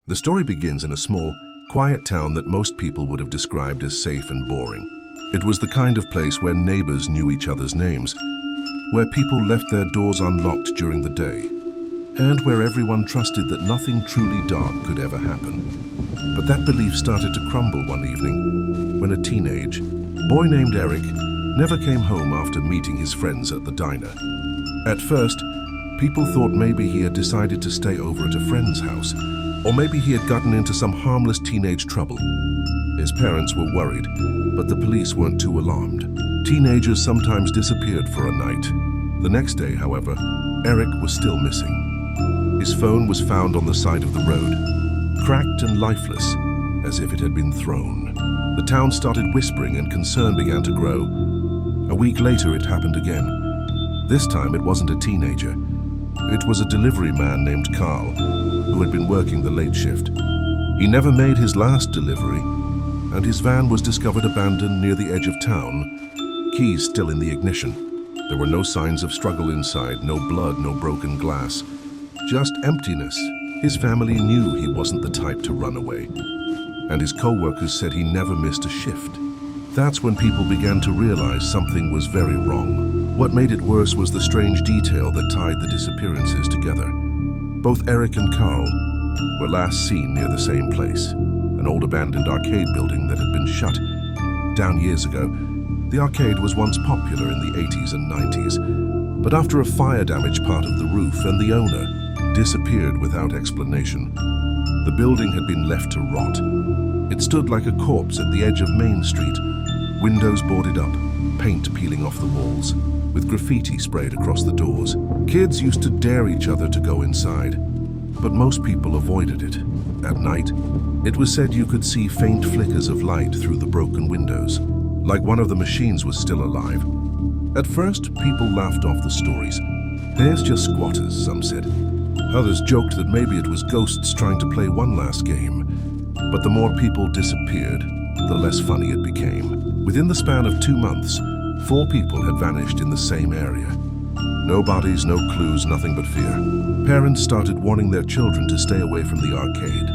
The story begins in a small, quiet town that most people would have described as safe and boring. It was the kind of place where neighbors knew each other's names, where people left their doors unlocked during the day, and where everyone trusted that nothing truly dark could ever happen. But that belief started to crumble one evening when a teenage boy named Eric never came home after meeting his friends at the diner. At first, people thought maybe he had decided to stay over at a friend's house, or maybe he had gotten into some harmless teenage trouble. His parents were worried, but the police weren't too alarmed. Teenagers sometimes disappeared for a night. The next day, however, Eric was still missing. His phone was found on the side of the road, cracked and lifeless, as if it had been thrown. The town started whispering and concern began to grow. A week later, it happened again. This time, it wasn't a teenager. It was a delivery man named Carl, who had been working the late shift. He never made his last delivery, and his van was discovered abandoned near the edge of town, keys still in the ignition. There were no signs of struggle inside, no blood, no broken glass, just emptiness. His family knew he wasn't the type to run away, and his co-workers said he never missed a shift. That's when people began to realize something was very wrong. What made it worse was the strange detail that tied the disappearances together. Both Eric and Carl were last seen near the same place, an old abandoned arcade building that had been shut down years ago. The arcade was once popular in the 80s and 90s, but after a fire damaged part of the roof and the owner disappeared without explanation, the building had been left to rot. It stood like a corpse at the edge of Main Street, windows boarded up, paint peeling off the walls, with graffiti sprayed across the doors. Kids used to dare each other to go inside, but most people avoided it. At night, it was said you could see faint flickers of light through the broken windows, like one of the machines was still alive. At first, people laughed off the stories. There's just squatters, some said. Others joked that maybe it was ghosts trying to play one last game. But the more people disappeared, the less funny it became. Within the span of 2 months, 4 people had vanished in the same area. No bodies, no clues, nothing but fear. Parents started warning their children to stay away from the arcade,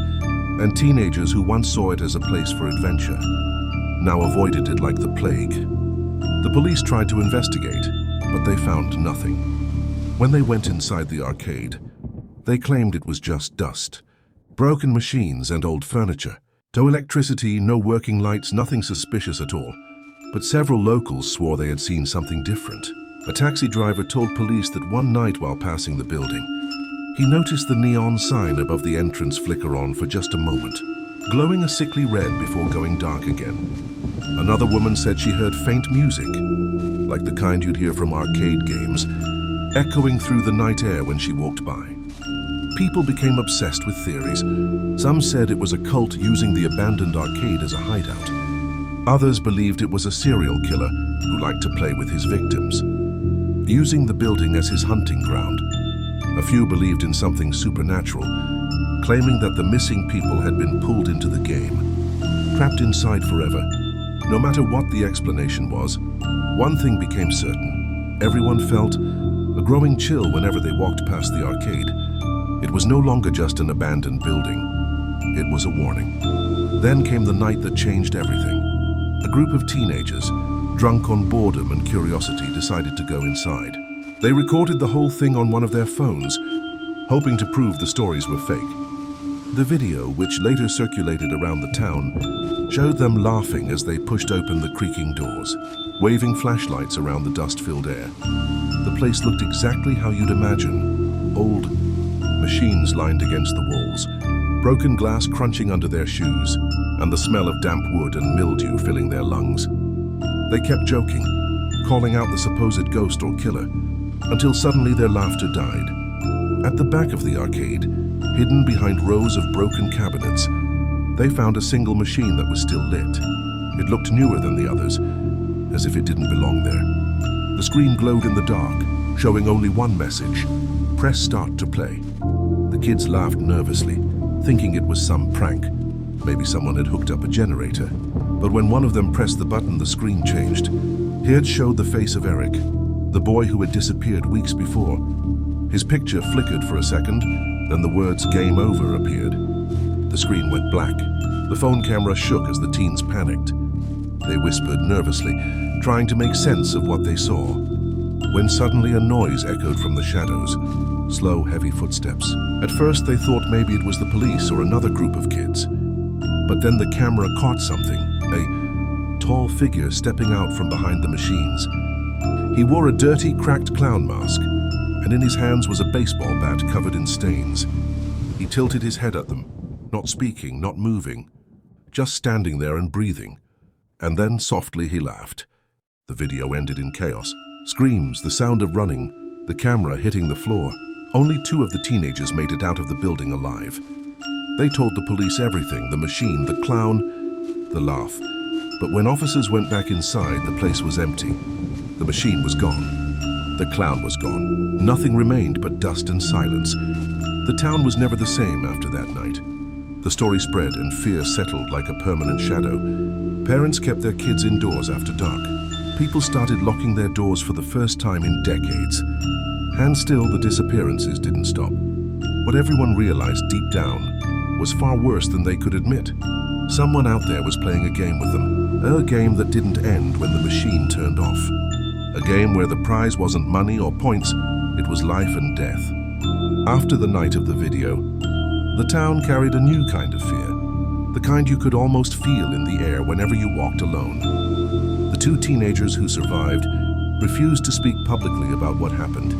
and teenagers who once saw it as a place for adventure now avoided it like the plague. The police tried to investigate, but they found nothing. When they went inside the arcade, they claimed it was just dust, broken machines and old furniture. No electricity, no working lights, nothing suspicious at all. But several locals swore they had seen something different. A taxi driver told police that one night while passing the building, he noticed the neon sign above the entrance flicker on for just a moment, glowing a sickly red before going dark again. Another woman said she heard faint music, like the kind you'd hear from arcade games, echoing through the night air when she walked by. People became obsessed with theories. Some said it was a cult using the abandoned arcade as a hideout. Others believed it was a serial killer who liked to play with his victims, using the building as his hunting ground. A few believed in something supernatural, claiming that the missing people had been pulled into the game, trapped inside forever. No matter what the explanation was, one thing became certain. Everyone felt a growing chill whenever they walked past the arcade. It was no longer just an abandoned building. It was a warning. Then came the night that changed everything. A group of teenagers, drunk on boredom and curiosity, decided to go inside. They recorded the whole thing on one of their phones, hoping to prove the stories were fake. The video, which later circulated around the town, showed them laughing as they pushed open the creaking doors, waving flashlights around the dust-filled air. The place looked exactly how you'd imagine. Old machines lined against the walls, broken glass crunching under their shoes, and the smell of damp wood and mildew filling their lungs. They kept joking, calling out the supposed ghost or killer, until suddenly their laughter died. At the back of the arcade, hidden behind rows of broken cabinets, they found a single machine that was still lit. It looked newer than the others, as if it didn't belong there. The screen glowed in the dark, showing only one message: press start to play. The kids laughed nervously, thinking it was some prank. Maybe someone had hooked up a generator. But when one of them pressed the button, the screen changed. Here it showed the face of Eric, the boy who had disappeared weeks before. His picture flickered for a second, then the words "Game Over" appeared. the screen went black. The phone camera shook as the teens panicked. They whispered nervously, trying to make sense of what they saw, when suddenly a noise echoed from the shadows. Slow, heavy footsteps. At first they thought maybe it was the police or another group of kids. But then the camera caught something, a tall figure stepping out from behind the machines. He wore a dirty, cracked clown mask, and in his hands was a baseball bat covered in stains. He tilted his head at them, not speaking, not moving, just standing there and breathing. And then softly he laughed. The video ended in chaos. Screams, the sound of running, the camera hitting the floor. Only 2 of the teenagers made it out of the building alive. They told the police everything, the machine, the clown, the laugh. But when officers went back inside, the place was empty. The machine was gone. The clown was gone. Nothing remained but dust and silence. The town was never the same after that night. The story spread and fear settled like a permanent shadow. Parents kept their kids indoors after dark. People started locking their doors for the first time in decades. And still, the disappearances didn't stop. What everyone realized deep down was far worse than they could admit. Someone out there was playing a game with them, a game that didn't end when the machine turned off. A game where the prize wasn't money or points, it was life and death. After the night of the video, the town carried a new kind of fear, the kind you could almost feel in the air whenever you walked alone. The 2 teenagers who survived refused to speak publicly about what happened.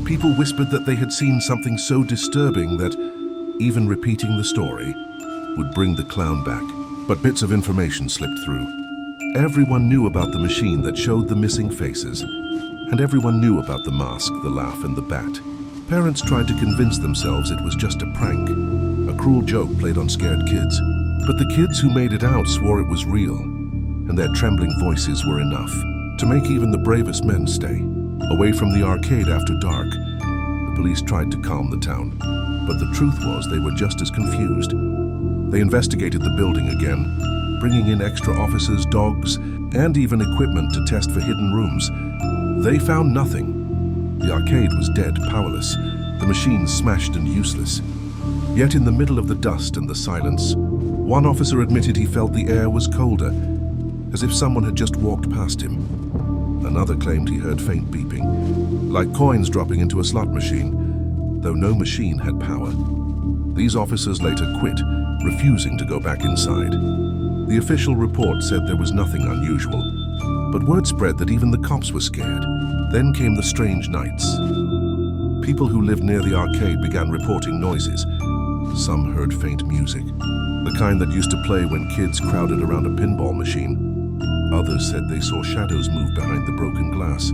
People whispered that they had seen something so disturbing that even repeating the story would bring the clown back. But bits of information slipped through. Everyone knew about the machine that showed the missing faces, and everyone knew about the mask, the laugh, and the bat. Parents tried to convince themselves it was just a prank, a cruel joke played on scared kids. But the kids who made it out swore it was real, and their trembling voices were enough to make even the bravest men stay. Away from the arcade after dark, the police tried to calm the town, but the truth was they were just as confused. They investigated the building again, bringing in extra officers, dogs, and even equipment to test for hidden rooms. They found nothing. The arcade was dead, powerless, the machines smashed and useless. Yet in the middle of the dust and the silence, one officer admitted he felt the air was colder, as if someone had just walked past him. Another claimed he heard faint beeping, like coins dropping into a slot machine, though no machine had power. These officers later quit, refusing to go back inside. The official report said there was nothing unusual, but word spread that even the cops were scared. Then came the strange nights. People who lived near the arcade began reporting noises. Some heard faint music, the kind that used to play when kids crowded around a pinball machine. Others said they saw shadows move behind the broken glass,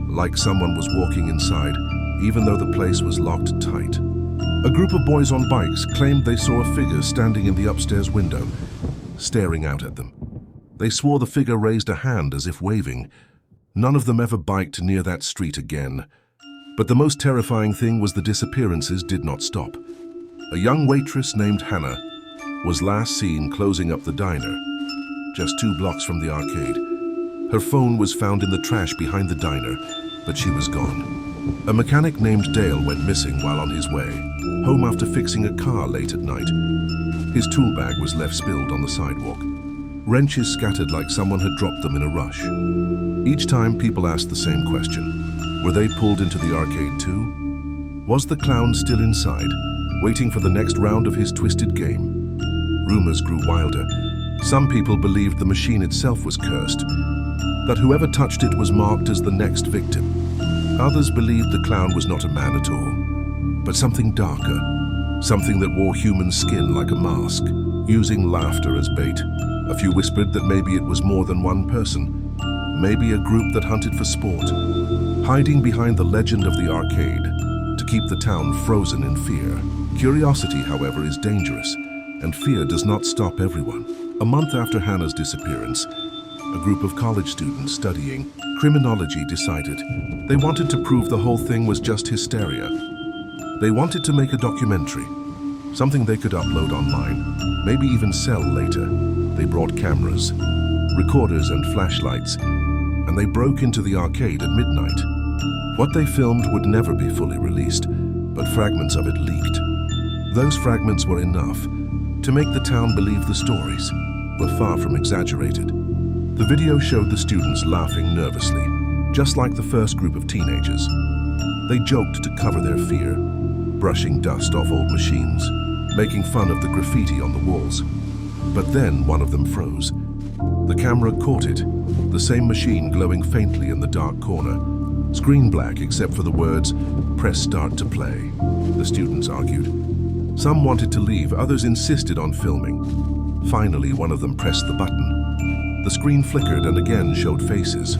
like someone was walking inside, even though the place was locked tight. A group of boys on bikes claimed they saw a figure standing in the upstairs window, staring out at them. They swore the figure raised a hand as if waving. None of them ever biked near that street again. But the most terrifying thing was the disappearances did not stop. A young waitress named Hannah was last seen closing up the diner, just 2 blocks from the arcade. Her phone was found in the trash behind the diner, but she was gone. A mechanic named Dale went missing while on his way, home after fixing a car late at night. His tool bag was left spilled on the sidewalk. Wrenches scattered like someone had dropped them in a rush. Each time people asked the same question. Were they pulled into the arcade too? Was the clown still inside, waiting for the next round of his twisted game? Rumors grew wilder. Some people believed the machine itself was cursed, that whoever touched it was marked as the next victim. Others believed the clown was not a man at all, but something darker, something that wore human skin like a mask, using laughter as bait. A few whispered that maybe it was more than one person, maybe a group that hunted for sport, hiding behind the legend of the arcade to keep the town frozen in fear. Curiosity, however, is dangerous, and fear does not stop everyone. A month after Hannah's disappearance, a group of college students studying criminology decided they wanted to prove the whole thing was just hysteria. They wanted to make a documentary, something they could upload online, maybe even sell later. They brought cameras, recorders and flashlights, and they broke into the arcade at midnight. What they filmed would never be fully released, but fragments of it leaked. Those fragments were enough to make the town believe the stories were far from exaggerated. The video showed the students laughing nervously, just like the first group of teenagers. They joked to cover their fear, brushing dust off old machines, making fun of the graffiti on the walls. But then one of them froze. The camera caught it, the same machine glowing faintly in the dark corner, screen black except for the words, "Press start to play," the students argued. Some wanted to leave, others insisted on filming. Finally, one of them pressed the button. The screen flickered and again showed faces.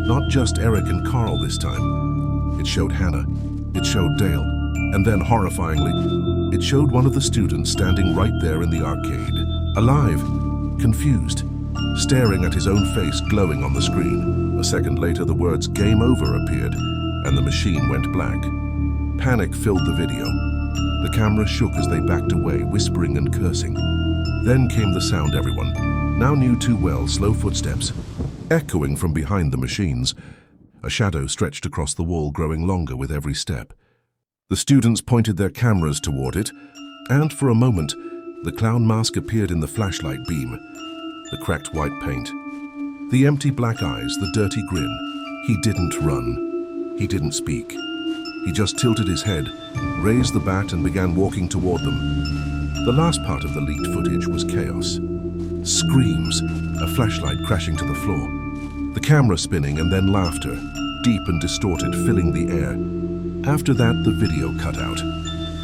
Not just Eric and Carl this time. It showed Hannah. It showed Dale. And then, horrifyingly, it showed one of the students standing right there in the arcade, alive, confused, staring at his own face glowing on the screen. A second later, the words "Game Over" appeared, and the machine went black. Panic filled the video. The camera shook as they backed away, whispering and cursing. Then came the sound everyone now knew too well, slow footsteps, echoing from behind the machines. A shadow stretched across the wall, growing longer with every step. The students pointed their cameras toward it, and for a moment, the clown mask appeared in the flashlight beam. The cracked white paint, the empty black eyes, the dirty grin. He didn't run. He didn't speak. He just tilted his head, raised the bat, and began walking toward them. The last part of the leaked footage was chaos. Screams, a flashlight crashing to the floor, the camera spinning, and then laughter, deep and distorted, filling the air. After that, the video cut out.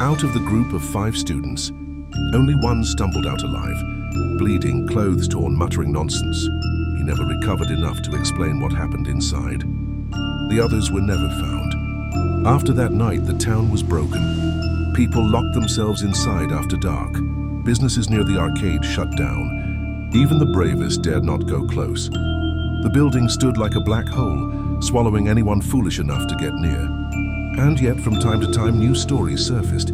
Out of the group of 5 students, only one stumbled out alive, bleeding, clothes torn, muttering nonsense. He never recovered enough to explain what happened inside. The others were never found. After that night, the town was broken. People locked themselves inside after dark. Businesses near the arcade shut down. Even the bravest dared not go close. The building stood like a black hole, swallowing anyone foolish enough to get near. And yet, from time to time, new stories surfaced.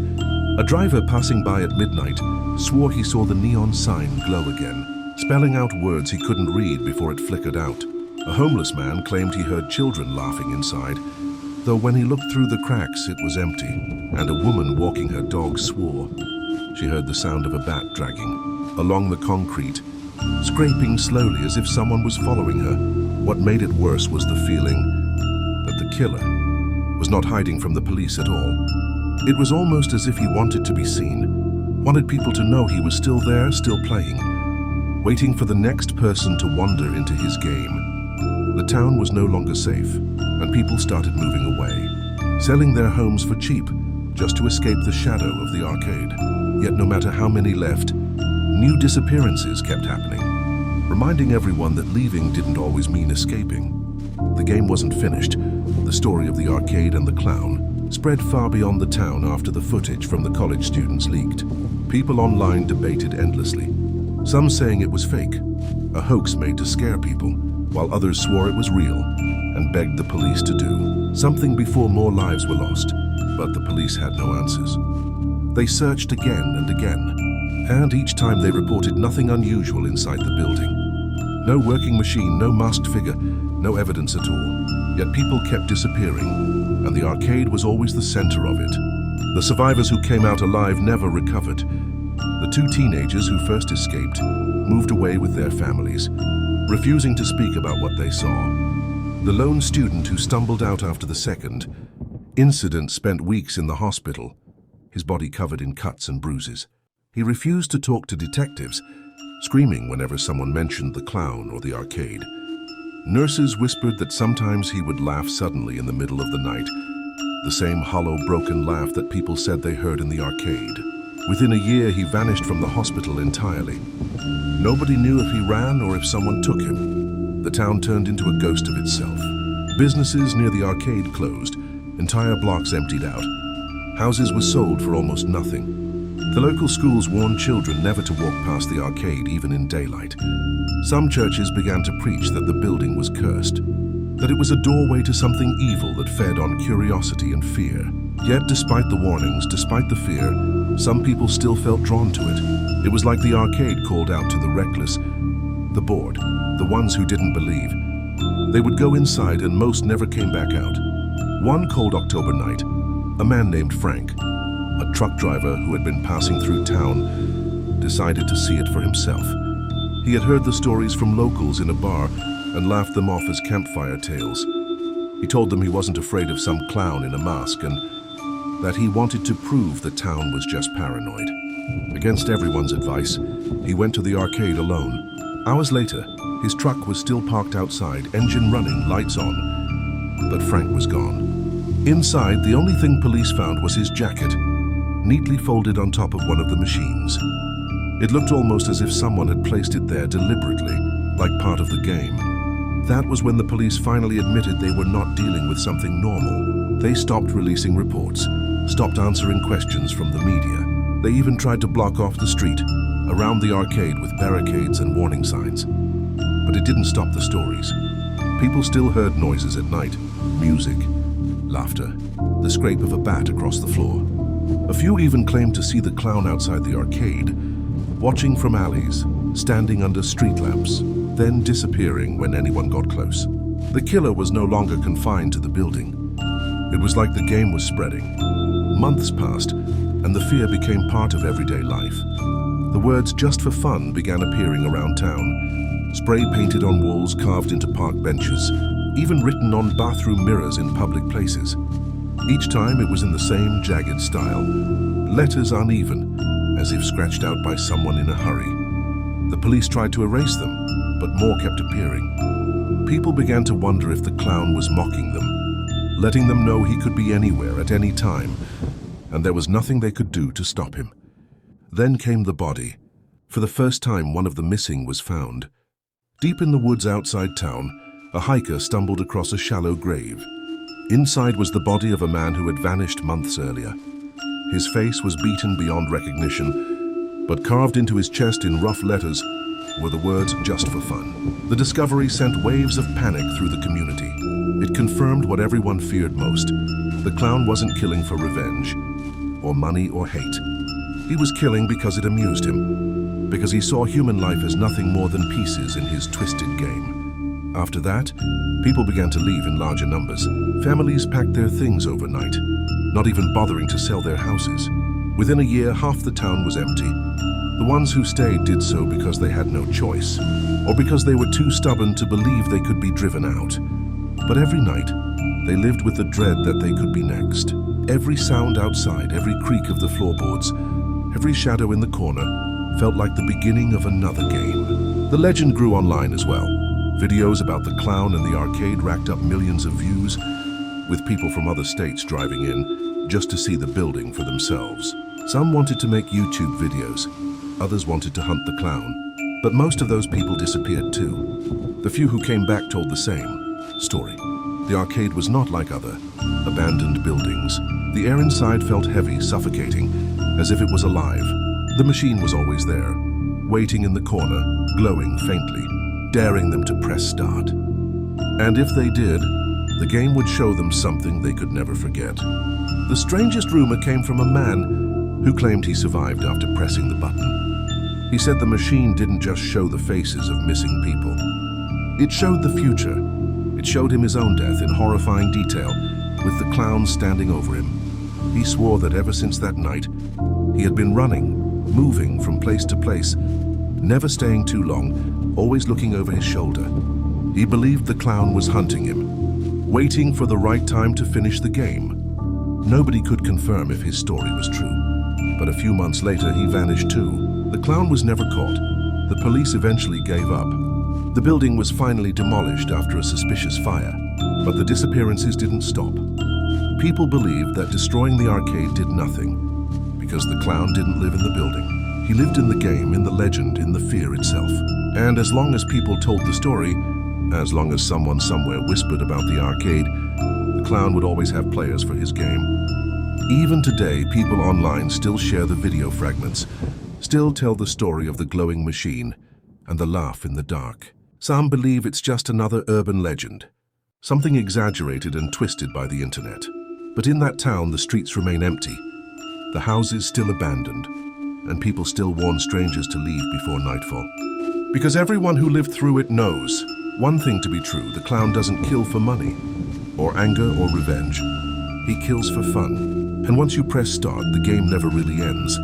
A driver passing by at midnight swore he saw the neon sign glow again, spelling out words he couldn't read before it flickered out. A homeless man claimed he heard children laughing inside, though when he looked through the cracks, it was empty. And a woman walking her dog swore she heard the sound of a bat dragging along the concrete, scraping slowly as if someone was following her. What made it worse was the feeling that the killer was not hiding from the police at all. It was almost as if he wanted to be seen, wanted people to know he was still there, still playing, waiting for the next person to wander into his game. The town was no longer safe, and people started moving away, selling their homes for cheap, just to escape the shadow of the arcade. Yet no matter how many left, new disappearances kept happening, reminding everyone that leaving didn't always mean escaping. The game wasn't finished. The story of the arcade and the clown spread far beyond the town after the footage from the college students leaked. People online debated endlessly, some saying it was fake, a hoax made to scare people, while others swore it was real and begged the police to do something before more lives were lost. But the police had no answers. They searched again and again, and each time they reported nothing unusual inside the building. No working machine, no masked figure, no evidence at all. Yet people kept disappearing, and the arcade was always the center of it. The survivors who came out alive never recovered. The 2 teenagers who first escaped moved away with their families, refusing to speak about what they saw. The lone student who stumbled out after the second incident spent weeks in the hospital, his body covered in cuts and bruises. He refused to talk to detectives, screaming whenever someone mentioned the clown or the arcade. Nurses whispered that sometimes he would laugh suddenly in the middle of the night, the same hollow, broken laugh that people said they heard in the arcade. Within a year, he vanished from the hospital entirely. Nobody knew if he ran or if someone took him. The town turned into a ghost of itself. Businesses near the arcade closed, entire blocks emptied out. Houses were sold for almost nothing. The local schools warned children never to walk past the arcade even in daylight. Some churches began to preach that the building was cursed, that it was a doorway to something evil that fed on curiosity and fear. Yet despite the warnings, despite the fear, some people still felt drawn to it. It was like the arcade called out to the reckless, the bored, the ones who didn't believe. They would go inside and most never came back out. One cold October night, a man named Frank, a truck driver who had been passing through town, decided to see it for himself. He had heard the stories from locals in a bar and laughed them off as campfire tales. He told them he wasn't afraid of some clown in a mask and that he wanted to prove the town was just paranoid. Against everyone's advice, he went to the arcade alone. Hours later, his truck was still parked outside, engine running, lights on, but Frank was gone. Inside, the only thing police found was his jacket, neatly folded on top of one of the machines. It looked almost as if someone had placed it there deliberately, like part of the game. That was when the police finally admitted they were not dealing with something normal. They stopped releasing reports, stopped answering questions from the media. They even tried to block off the street, around the arcade with barricades and warning signs. But it didn't stop the stories. People still heard noises at night, music, laughter, the scrape of a bat across the floor. A few even claimed to see the clown outside the arcade, watching from alleys, standing under street lamps, then disappearing when anyone got close. The killer was no longer confined to the building. It was like the game was spreading. Months passed, and the fear became part of everyday life. The words "just for fun" began appearing around town, spray painted on walls carved into park benches, even written on bathroom mirrors in public places. Each time it was in the same jagged style, letters uneven, as if scratched out by someone in a hurry. The police tried to erase them, but more kept appearing. People began to wonder if the clown was mocking them, letting them know he could be anywhere at any time, and there was nothing they could do to stop him. Then came the body. For the first time, one of the missing was found. Deep in the woods outside town, a hiker stumbled across a shallow grave. Inside was the body of a man who had vanished months earlier. His face was beaten beyond recognition, but carved into his chest in rough letters were the words "just for fun." The discovery sent waves of panic through the community. It confirmed what everyone feared most. The clown wasn't killing for revenge, or money or hate. He was killing because it amused him, because he saw human life as nothing more than pieces in his twisted game. After that, people began to leave in larger numbers. Families packed their things overnight, not even bothering to sell their houses. Within a year, half the town was empty. The ones who stayed did so because they had no choice, or because they were too stubborn to believe they could be driven out. But every night, they lived with the dread that they could be next. Every sound outside, every creak of the floorboards, every shadow in the corner felt like the beginning of another game. The legend grew online as well. Videos about the clown and the arcade racked up millions of views, with people from other states driving in just to see the building for themselves. Some wanted to make YouTube videos, others wanted to hunt the clown. But most of those people disappeared too. The few who came back told the same story. The arcade was not like other abandoned buildings. The air inside felt heavy, suffocating, as if it was alive. The machine was always there, waiting in the corner, glowing faintly, daring them to press start. And if they did, the game would show them something they could never forget. The strangest rumor came from a man who claimed he survived after pressing the button. He said the machine didn't just show the faces of missing people. It showed the future. It showed him his own death in horrifying detail, with the clown standing over him. He swore that ever since that night, he had been running, moving from place to place, never staying too long, always looking over his shoulder. He believed the clown was hunting him, waiting for the right time to finish the game. Nobody could confirm if his story was true, but a few months later he vanished too. The clown was never caught. The police eventually gave up. The building was finally demolished after a suspicious fire, but the disappearances didn't stop. People believed that destroying the arcade did nothing, because the clown didn't live in the building. He lived in the game, in the legend, in the fear itself. And as long as people told the story, as long as someone somewhere whispered about the arcade, the clown would always have players for his game. Even today, people online still share the video fragments, still tell the story of the glowing machine and the laugh in the dark. Some believe it's just another urban legend, something exaggerated and twisted by the internet. But in that town, the streets remain empty, the houses still abandoned, and people still warn strangers to leave before nightfall. Because everyone who lived through it knows one thing to be true: the clown doesn't kill for money, or anger, or revenge. He kills for fun. And once you press start, the game never really ends.